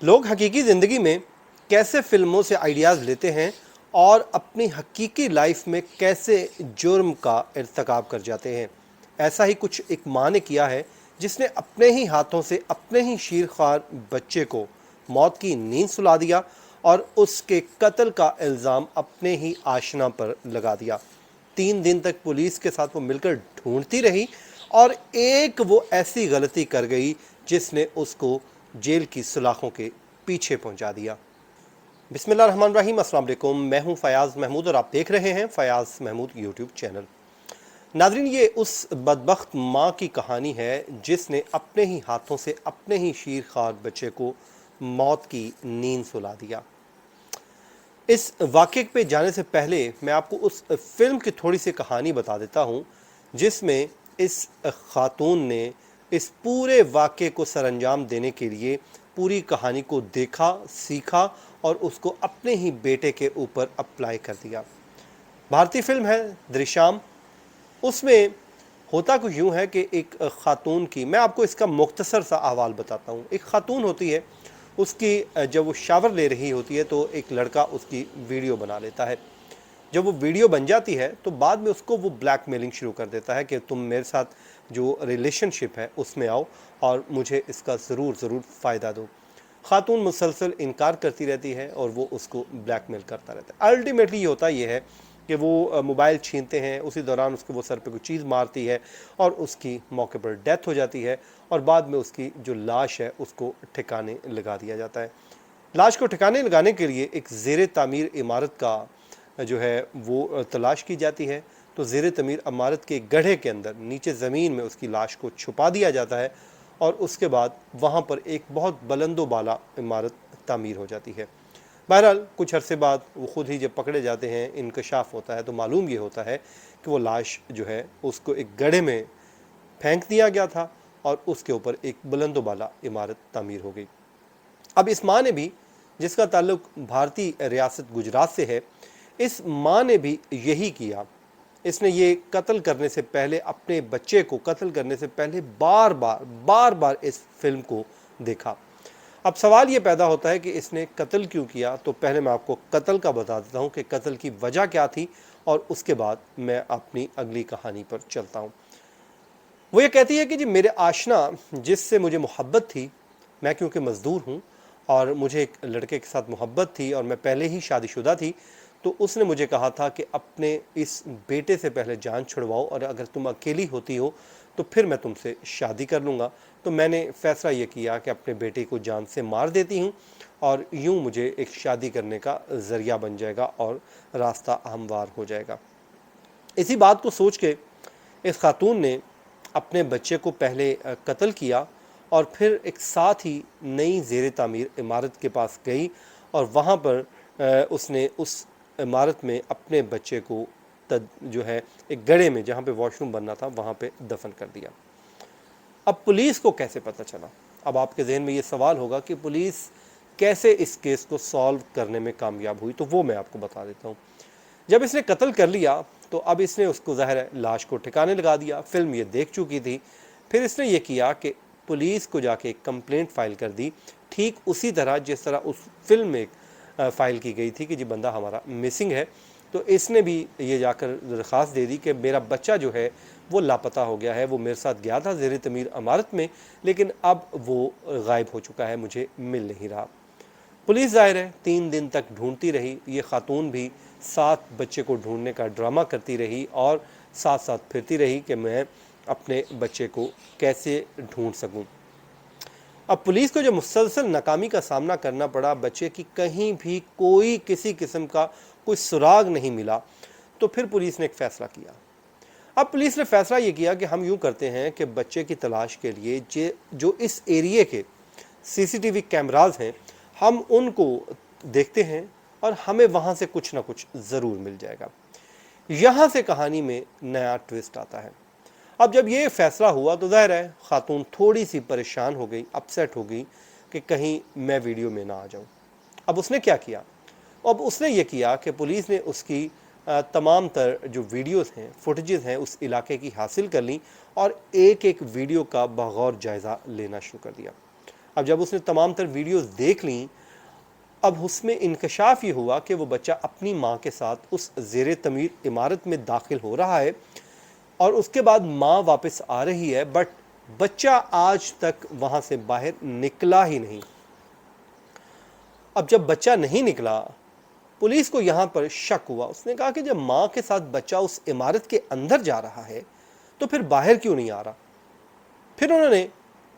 लोग हकीकी ज़िंदगी में कैसे फ़िल्मों से आइडियाज़ लेते हैं और अपनी हकीकी लाइफ में कैसे जुर्म का इर्तिकाब कर जाते हैं। ऐसा ही कुछ एक माँ ने किया है, जिसने अपने ही हाथों से अपने ही शीरख्वार बच्चे को मौत की नींद सुला दिया और उसके कत्ल का इल्ज़ाम अपने ही आशना पर लगा दिया। 3 दिन तक पुलिस के साथ वो मिलकर ढूंढती रही और एक वो ऐसी गलती कर गई जिसने उसको जेल की सलाखों के पीछे पहुंचा दिया। बिस्मिल्लाहिर्रहमानिर्रहीम, अस्सलाम वालेकुम। मैं हूं फयाज़ महमूद और आप देख रहे हैं फयाज़ महमूद यूट्यूब चैनल। नाज़रीन, ये उस बदबख्त माँ की कहानी है जिसने अपने ही हाथों से अपने ही शीरख्वार बच्चे को मौत की नींद सुला दिया। इस वाक़े पे जाने से पहले मैं आपको उस फ़िल्म की थोड़ी सी कहानी बता देता हूँ, जिसमें इस ख़ातून ने इस पूरे वाक़े को सरअंजाम देने के लिए पूरी कहानी को देखा, सीखा और उसको अपने ही बेटे के ऊपर अप्लाई कर दिया। भारतीय फ़िल्म है दृश्यम। उसमें होता कुछ यूँ है कि एक ख़ातून की, मैं आपको इसका मुख्तसर सा अहवाल बताता हूँ। एक ख़ातून होती है, उसकी जब वो शावर ले रही होती है तो एक लड़का उसकी वीडियो बना लेता है। जब वो वीडियो बन जाती है तो बाद में उसको वो ब्लैकमेलिंग शुरू कर देता है कि तुम मेरे साथ जो रिलेशनशिप है उसमें आओ और मुझे इसका ज़रूर फ़ायदा दो। ख़ातून मुसलसल इनकार करती रहती है और वो उसको ब्लैकमेल करता रहता है। अल्टीमेटली ये होता ये है कि वो मोबाइल छीनते हैं, उसी दौरान उसको वो सर पे कोई चीज़ मारती है और उसकी मौके पर डेथ हो जाती है और बाद में उसकी जो लाश है उसको ठिकाने लगा दिया जाता है। लाश को ठिकाने लगाने के लिए एक ज़ेर तामीर इमारत का जो है वो तलाश की जाती है। तो ज़ेर तमीर इमारत के गड्ढे के अंदर नीचे ज़मीन में उसकी लाश को छुपा दिया जाता है और उसके बाद वहाँ पर एक बहुत बुलंदो बाला इमारत तामीर हो जाती है। बहरहाल कुछ अरसे बाद वो ख़ुद ही जब पकड़े जाते हैं, इंकशाफ होता है, तो मालूम ये होता है कि वो लाश जो है उसको एक गड्ढे में फेंक दिया गया था और उसके ऊपर एक बुलंदो बाला इमारत तामीर हो गई। अब इस माँ ने भी, जिसका ताल्लुक भारतीय रियासत गुजरात से है, इस माँ ने भी यही किया। इसने ये कत्ल करने से पहले, अपने बच्चे को कत्ल करने से पहले बार बार इस फिल्म को देखा। अब सवाल ये पैदा होता है कि इसने कत्ल क्यों किया। तो पहले मैं आपको कत्ल का बता देता हूँ कि कत्ल की वजह क्या थी और उसके बाद मैं अपनी अगली कहानी पर चलता हूँ। वो ये कहती है कि जी मेरे आशना जिससे मुझे मोहब्बत थी, मैं क्योंकि मज़दूर हूँ और मुझे एक लड़के के साथ मोहब्बत थी और मैं पहले ही शादीशुदा थी, तो उसने मुझे कहा था कि अपने इस बेटे से पहले जान छुड़वाओ और अगर तुम अकेली होती हो तो फिर मैं तुमसे शादी कर लूँगा। तो मैंने फ़ैसला ये किया कि अपने बेटे को जान से मार देती हूँ और यूँ मुझे एक शादी करने का ज़रिया बन जाएगा और रास्ता हमवार हो जाएगा। इसी बात को सोच के इस खातून ने अपने बच्चे को पहले कत्ल किया और फिर एक साथ ही नई ज़ेर तामीर इमारत के पास गई और वहाँ पर उसने उस इमारत में अपने बच्चे को जो है एक गड्ढे में, जहाँ पे वॉशरूम बनना था, वहाँ पे दफन कर दिया। अब पुलिस को कैसे पता चला? अब आपके जहन में ये सवाल होगा कि पुलिस कैसे इस केस को सॉल्व करने में कामयाब हुई। तो वो मैं आपको बता देता हूँ। जब इसने कत्ल कर लिया तो अब इसने उसको ज़ाहिर है लाश को ठिकाने लगा दिया। फिल्म ये देख चुकी थी। फिर इसने ये किया कि पुलिस को जाके एक कंप्लेंट फ़ाइल कर दी, ठीक उसी तरह जिस तरह उस फिल्म में फ़ाइल की गई थी कि जी बंदा हमारा मिसिंग है। तो इसने भी ये जाकर दरख्वास्त दे दी कि मेरा बच्चा जो है वो लापता हो गया है, वो मेरे साथ गया था ज़ेर तमीर इमारत में, लेकिन अब वो गायब हो चुका है, मुझे मिल नहीं रहा। पुलिस ज़ाहिर है 3 दिन तक ढूंढती रही। ये खातून भी साथ बच्चे को ढूंढने का ड्रामा करती रही और साथ साथ फिरती रही कि मैं अपने बच्चे को कैसे ढूंढ सकूं। अब पुलिस को जो मुसलसल नाकामी का सामना करना पड़ा, बच्चे की कहीं भी कोई किसी किस्म का कोई सुराग नहीं मिला, तो फिर पुलिस ने एक फ़ैसला किया। अब पुलिस ने फ़ैसला ये किया कि हम यूँ करते हैं कि बच्चे की तलाश के लिए जो इस एरिए के सीसीटीवी कैमराज हैं, हम उनको देखते हैं और हमें वहाँ से कुछ ना कुछ ज़रूर मिल जाएगा। यहाँ से कहानी में नया ट्विस्ट आता है। अब जब ये फ़ैसला हुआ तो ज़ाहिर है ख़ातून थोड़ी सी परेशान हो गई, अपसेट हो गई कि कहीं मैं वीडियो में ना आ जाऊँ। अब उसने क्या किया? अब उसने ये किया कि पुलिस ने उसकी तमाम तर जो वीडियोस हैं, फुटेजेस हैं, उस इलाके की हासिल कर ली और एक एक वीडियो का बगौर जायज़ा लेना शुरू कर दिया। अब जब उसने तमाम तर वीडियोस देख लीं, अब उसमें इंकशाफ ये हुआ कि वो बच्चा अपनी माँ के साथ उस ज़ेर तमीर इमारत में दाखिल हो रहा है और उसके बाद माँ वापस आ रही है, बट बच्चा आज तक वहाँ से बाहर निकला ही नहीं। अब जब बच्चा नहीं निकला, पुलिस को यहाँ पर शक हुआ। उसने कहा कि जब माँ के साथ बच्चा उस इमारत के अंदर जा रहा है तो फिर बाहर क्यों नहीं आ रहा। फिर उन्होंने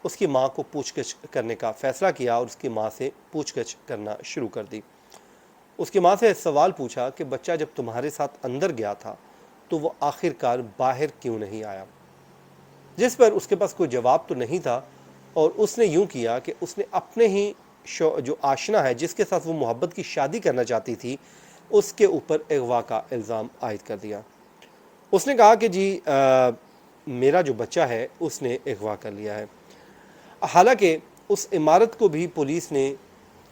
उसकी माँ को पूछताछ करने का फैसला किया और उसकी माँ से पूछताछ करना शुरू कर दी। उसकी माँ से सवाल पूछा कि बच्चा जब तुम्हारे साथ अंदर गया था तो वो आखिरकार बाहर क्यों नहीं आया, जिस पर उसके पास कोई जवाब तो नहीं था। और उसने यूं किया कि उसने अपने ही जो आशना है, जिसके साथ वो मोहब्बत की शादी करना चाहती थी, उसके ऊपर अगवा का इल्ज़ाम आयद कर दिया। उसने कहा कि जी मेरा जो बच्चा है उसने अगवा कर लिया है। हालांकि उस इमारत को भी पुलिस ने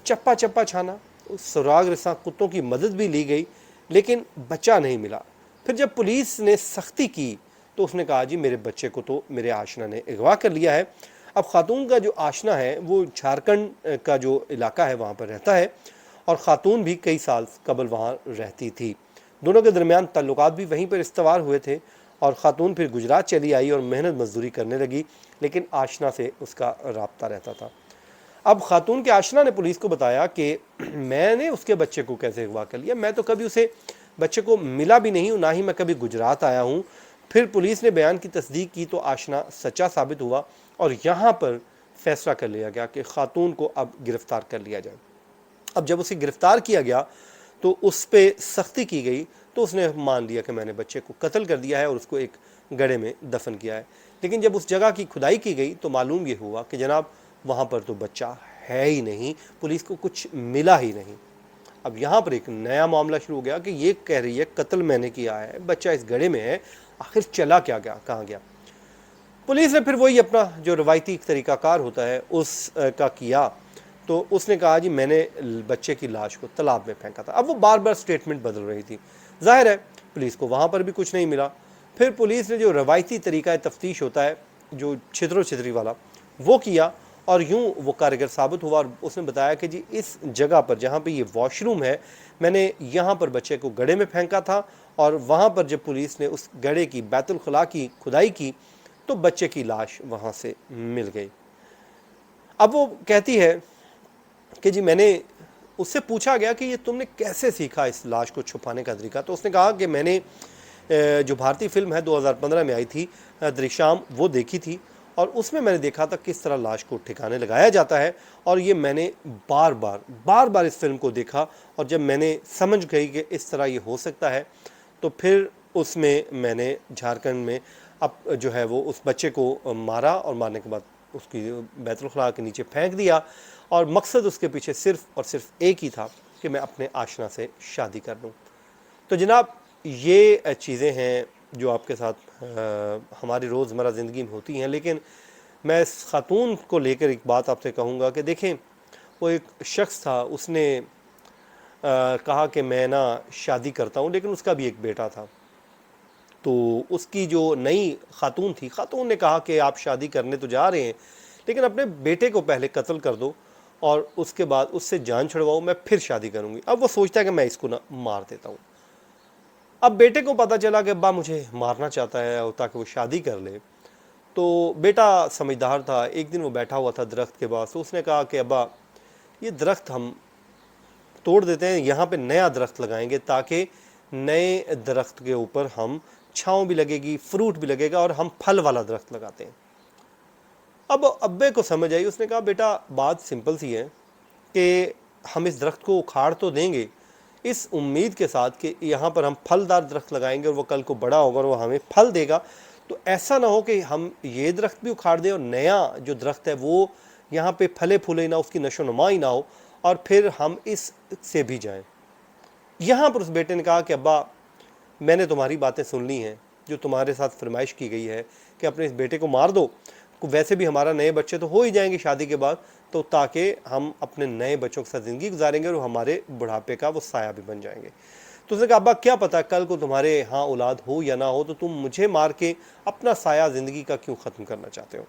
चप्पा चप्पा छाना, उस सुराग रसा कुत्तों की मदद भी ली गई, लेकिन बच्चा नहीं मिला। फिर जब पुलिस ने सख्ती की तो उसने कहा जी मेरे बच्चे को तो मेरे आशना ने अगवा कर लिया है। अब ख़ातून का जो आशना है वो झारखंड का जो इलाका है वहाँ पर रहता है और ख़ातून भी कई साल कबल वहाँ रहती थी। दोनों के दरमियान ताल्लुकात भी वहीं पर इस्तवार हुए थे और ख़ातून फिर गुजरात चली आई और मेहनत मजदूरी करने लगी, लेकिन आशना से उसका राब्ता रहता था। अब ख़ातून के आशना ने पुलिस को बताया कि मैंने उसके बच्चे को कैसे अगवा कर लिया, मैं तो कभी उसे बच्चे को मिला भी नहीं हूँ, ना ही मैं कभी गुजरात आया हूँ। फिर पुलिस ने बयान की तस्दीक की तो आशना सच्चा साबित हुआ और यहाँ पर फैसला कर लिया गया कि ख़ातून को अब गिरफ़्तार कर लिया जाए। अब जब उसे गिरफ़्तार किया गया तो उस पर सख्ती की गई तो उसने मान लिया कि मैंने बच्चे को कत्ल कर दिया है और उसको एक गड्ढे में दफन किया है। लेकिन जब उस जगह की खुदाई की गई तो मालूम ये हुआ कि जनाब वहाँ पर तो बच्चा है ही नहीं, पुलिस को कुछ मिला ही नहीं। अब यहाँ पर एक नया मामला शुरू हो गया कि ये कह रही है कत्ल मैंने किया है, बच्चा इस गड्ढे में है, आखिर चला क्या गया, कहाँ गया। पुलिस ने फिर वही अपना जो रवायती तरीक़ाकार होता है उस का किया। तो उसने कहा जी मैंने बच्चे की लाश को तालाब में फेंका था। अब वो बार बार स्टेटमेंट बदल रही थी, जाहिर है पुलिस को वहाँ पर भी कुछ नहीं मिला। फिर पुलिस ने जो रवायती तरीका तफ्तीश होता है, जो छितरो छितरी वाला, वो किया और यूं वो कारगर साबित हुआ। और उसने बताया कि जी इस जगह पर जहाँ पे ये वॉशरूम है, मैंने यहाँ पर बच्चे को गड्ढे में फेंका था और वहाँ पर जब पुलिस ने उस गड्ढे की बैतुल खला की खुदाई की तो बच्चे की लाश वहाँ से मिल गई। अब वो कहती है कि जी मैंने उससे पूछा गया कि ये तुमने कैसे सीखा इस लाश को छुपाने का तरीका। तो उसने कहा कि मैंने जो भारतीय फिल्म है 2015 में आई थी दृश्यम, वो देखी थी और उसमें मैंने देखा था किस तरह लाश को ठिकाने लगाया जाता है। और ये मैंने बार बार इस फिल्म को देखा और जब मैंने समझ गई कि इस तरह ये हो सकता है तो फिर उसमें मैंने झारखंड में अब जो है वो उस बच्चे को मारा और मारने के बाद उसकी बैतुल खला के नीचे फेंक दिया। और मकसद उसके पीछे सिर्फ़ और सिर्फ एक ही था कि मैं अपने आशना से शादी कर लूँ। तो जनाब ये चीज़ें हैं जो आपके साथ हमारी रोज़मर्रा ज़िंदगी में होती हैं। लेकिन मैं इस ख़ातून को लेकर एक बात आपसे कहूँगा कि देखें, वो एक शख्स था, उसने कहा कि मैं ना शादी करता हूँ, लेकिन उसका भी एक बेटा था। तो उसकी जो नई ख़ातून थी, ख़ातून ने कहा कि आप शादी करने तो जा रहे हैं, लेकिन अपने बेटे को पहले कत्ल कर दो और उसके बाद उससे जान छुड़वाओ, मैं फिर शादी करूँगी। अब वो सोचता है कि मैं इसको ना मार देता हूँ। अब बेटे को पता चला कि अब्बा मुझे मारना चाहता है ताकि वो शादी कर ले। तो बेटा समझदार था, एक दिन वो बैठा हुआ था दरख्त के पास, तो उसने कहा कि अब्बा ये दरख्त हम तोड़ देते हैं, यहाँ पे नया दरख्त लगाएंगे ताकि नए दरख्त के ऊपर हम छाँव भी लगेगी, फ्रूट भी लगेगा और हम फल वाला दरख्त लगाते हैं। अब अब्बे को समझ आई, उसने कहा बेटा बात सिंपल सी है कि हम इस दरख्त को उखाड़ तो देंगे इस उम्मीद के साथ कि यहाँ पर हम फलदार दरख्त लगाएंगे और वो कल को बड़ा होगा और वो हमें फल देगा। तो ऐसा ना हो कि हम ये दरख्त भी उखाड़ दें और नया जो दरख्त है वो यहाँ पे फले फूले ना, उसकी नशो नुमा ही ना हो और फिर हम इस से भी जाएं। यहाँ पर उस बेटे ने कहा कि अब्बा मैंने तुम्हारी बातें सुन ली हैं, जो तुम्हारे साथ फरमाइश की गई है कि अपने इस बेटे को मार दो, वैसे भी हमारा नए बच्चे तो हो ही जाएंगे शादी के बाद, तो ताकि हम अपने नए बच्चों के साथ ज़िंदगी गुजारेंगे और हमारे बुढ़ापे का वो साया भी बन जाएंगे। तो उसने कहा अब्बा क्या पता कल को तुम्हारे यहाँ औलाद हो या ना हो, तो तुम मुझे मार के अपना साया ज़िंदगी का क्यों ख़त्म करना चाहते हो।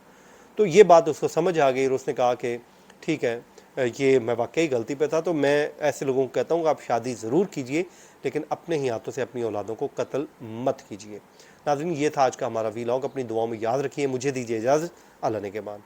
तो ये बात उसको समझ आ गई और उसने कहा कि ठीक है, ये मैं वाकई गलती पे था, तो मैं ऐसे लोगों को कहता हूँ कि आप शादी ज़रूर कीजिए, लेकिन अपने ही हाथों से अपनी औलादों को कत्ल मत कीजिए। नाज़रीन, ये था आज का हमारा वीलॉग। अपनी दुआओं में याद रखिए। मुझे दीजिए इजाज़त। अल्लाह ने के बाद।